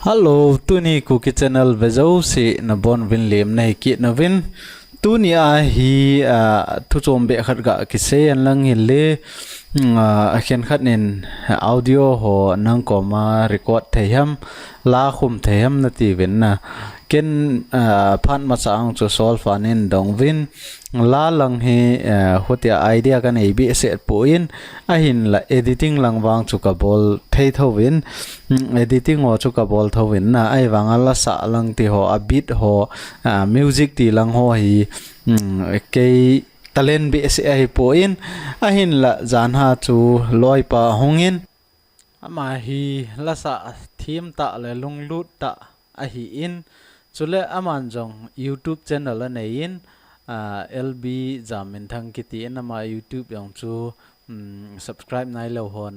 Hello, Tuni Cookie Channel Vezo si na bon vin lem nei ki na vin Tuni a hi thu chom be khat ga ki se an lang hi le a khen khat nin audio ho nang ko ma record theyam la khum theyam na ti vin na ken phan ma sang chu sol fanin dong vin la lang hi hotia idea kan ei bi se poin a hin la editing lang wang chu ka bol thei thovin editing ho chu ka bol thovin na ai wanga la sa lang ti ho a beat ho music ti lang ho hi ke talent bi se ai poin a hin la jan ha chu loi pa hongin ama hi la sa thim ta le lung lut ta a hi in chule aman jong YouTube channel a nei in B Zamminthan kiti nama YouTube yang chu subscribe nai lo hon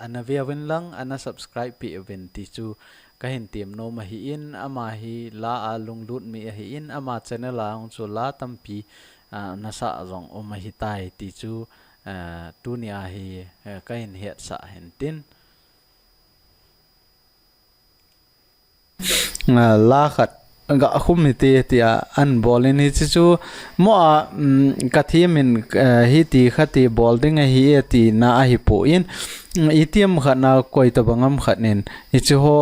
ana via win lang ana subscribe pi event ti chu ka hin tiam no ma hi in ama hi la a lung lut mi hi in ama channel ang chu la tampi na sa jong o ma hi tai ti chu tunia hi ka hin het sa hen tin la khat ga khum mi ti tia an bolin hi chu mo ka thimin hi ti khati bolding hi ti na hi po in itiam khana koi ta bangam khanin hi chu ho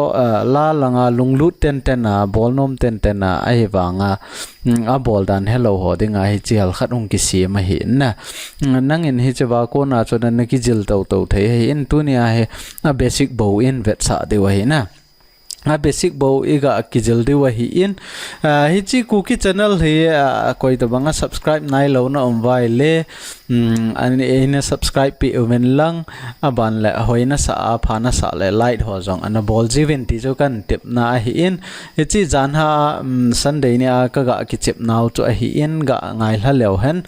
la langa lunglut ten ten na bolnom ten ten na ai wanga a bol dan hello ho dinga hi chial khat ung ki si ma hi na nangin hi chawa ko na chona na ki jil to to thei hi in tunia he a basic bow in vet sa de wa hi na a basic bow iga kijil de wa hi in hi chi cookie channel hi koi to banga subscribe nai lo na vai le an ina subscribe pi umen lang aban le hoina sa a phana sa le light ho jong ana bol jiven ti jo kan tip na hi in hi chi jan ha sunday ni a ka ga ki chip naw chu hi in ga ngai hla lew hen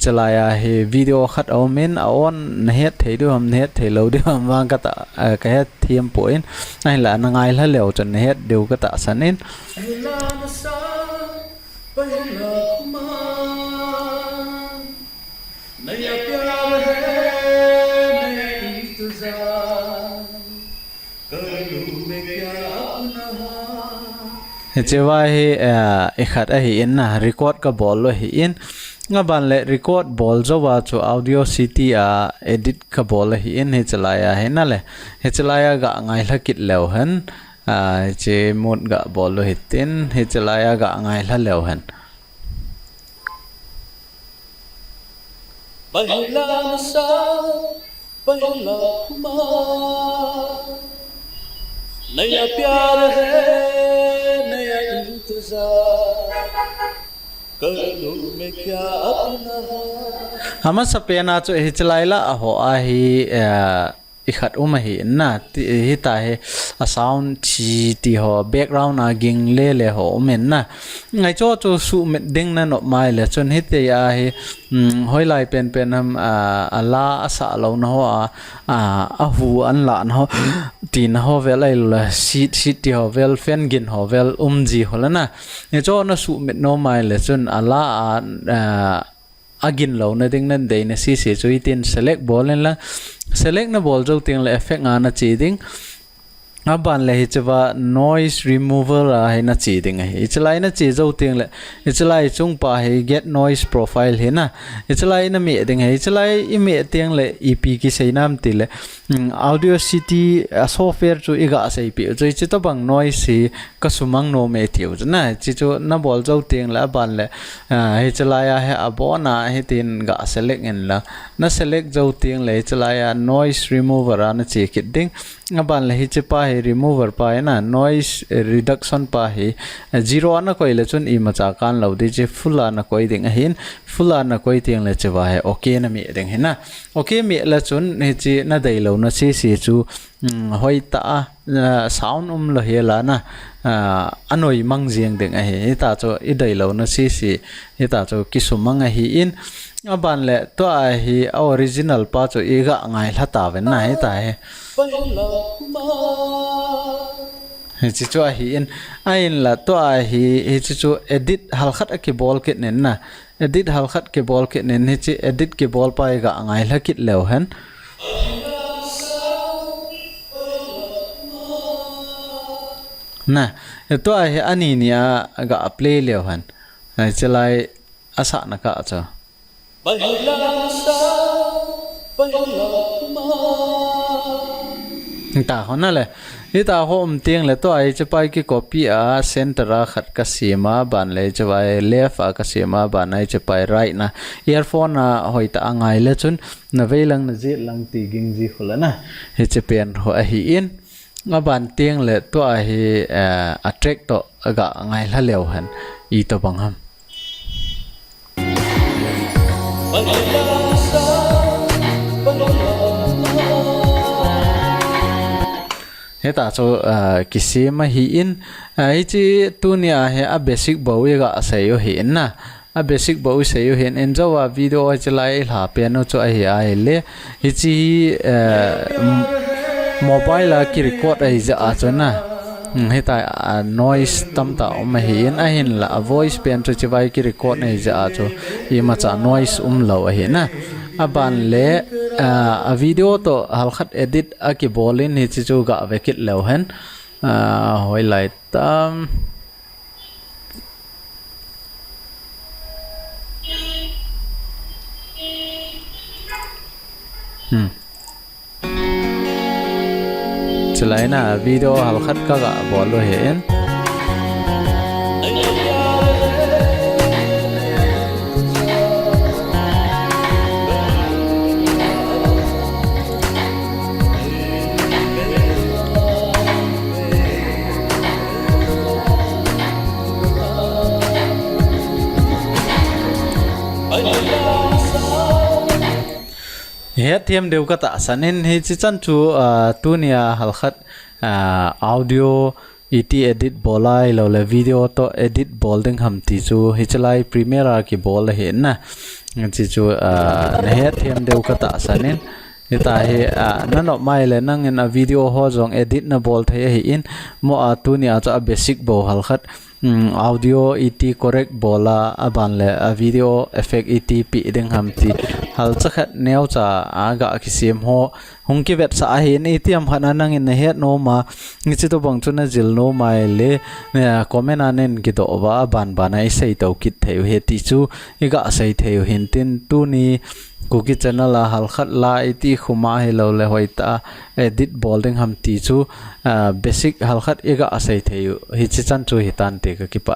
chalaya he video khat omen on net thei du ham net thei lo du ham wang ka ta ka het thiam poin ai la na ngai hla lew chan het deu ka ta sanin chewa hi ekhat a hi in na record ka bol lo hi in nga ban le record bol zowa chu audio city a edit ka bol hi in he chalaya he na le he chalaya ga ngai hla kit lew han che mod ga bol lo hitin he chalaya ga ngai hla lew han pahla sa pahla ma naya pyar hai naya intezar करूं मैं क्या अपना hama sapena chu hi chalaila a ho a hi ikhat hi na hi ta he a sound chi ti ho background a ging le ho men na ngai cho chu su met ding na no mai le chon hi te a hi hoi lai pen ham ala asa lo na ho a hu an la na ho tin ho vel ai la sit ti ho vel fen gin ho vel ji ho la na ne cho na su met no mai le chon ala agin lo na ding nan de na si chu itin select ball la select na ball jo ting la effect nga na chi ding aban le hi chawa noise remover a na chi ding hi chlai na chi jo ting le chlai chung pa hi get noise profile hi na chlai na me ding hi chlai I me ting le ep ki sei nam ti le audio city software chu iga sei pi jo chi to bang noise hi ka sumang no me tiu na chi chu na bol jo ting la ban le hi chlai a he abona hi tin ga select en la na select jo ting le chlai a noise remover a na chi kit ding aban le hi pa hi remover pa na noise reduction pa hi zero na koi le chun I macha kan lo di che full na koi ding hin full na koi ting le che wa he okay na mi ding hin na okay mi la chun ni chi na dai lo na si chu hoi ta sound lo he la na anoi mang jiang ding a he ta cho I dai lo na si hi ta cho kisumang a hi in aban le to a hi original pa cho iga ngai hla ta ven na he ta he chi chu a hi in ain la to a hi chi chu edit hal khat a ki bol ke nen na edit hal khat ke bol ke nen hi chi edit ke bol pa ga ngai hla kit lew han na to ai ani nia ga play leo han chalai asa na ka cha Pahila sa pahila ma ta hona le ita hom tiang le to ai chapai ki copy a center a khat ka sima ban le chawai left a ka sima ban ai chapai right na earphone a hoita angai le chun na veilang na ji lang ti ging ji khulana he chepen ho a hi in nga ban tiang le to a hi attract to ga ngai la lew han I to bang ham Pahila sa pahila heta cho kisima hi in hi chi tunia he a basic bowi ga sayo hi na a basic bowi sayo hin enjoy video chalai la piano cho hi ai le hi chi mobile a ki record ai ja a cho na heta noise tam ta ma hi in a hin la voice pen cho chi vai ki record ai ja a cho I ma cha noise lo a hi na aban le a video to halkhat edit a ki bolin hi chi chu ga vekit lo hen highlight chalai na video halkhat ka ga bolo hen het thiam deu ka ta sanin he chi chan chu tunia halkhat audio et edit bolai lo le video to edit bolding ham ti chu hi chalai premiere ki bol he na chi chu het thiam deu ka ta sanin ita he nano mai le nang in a video ho jong edit na bol the hi in mo tunia cha basic bo halkhat audio et correct bola aban le video effect et pi ding ham ti hal chakhat neu cha aga kisim ho hungki vet sa hin etiam khana nang in het no ma ngi to bang chuna jil no mai le comment anen ki do wa ban ai sei to kit theu he ti chu iga sei theu hin tin tu ni cookie channel la halkhat la iti khuma he lo le hoita edit bolding ham ti chu basic halkhat ega asai theu hi chi chan chu hitan te ka ki pa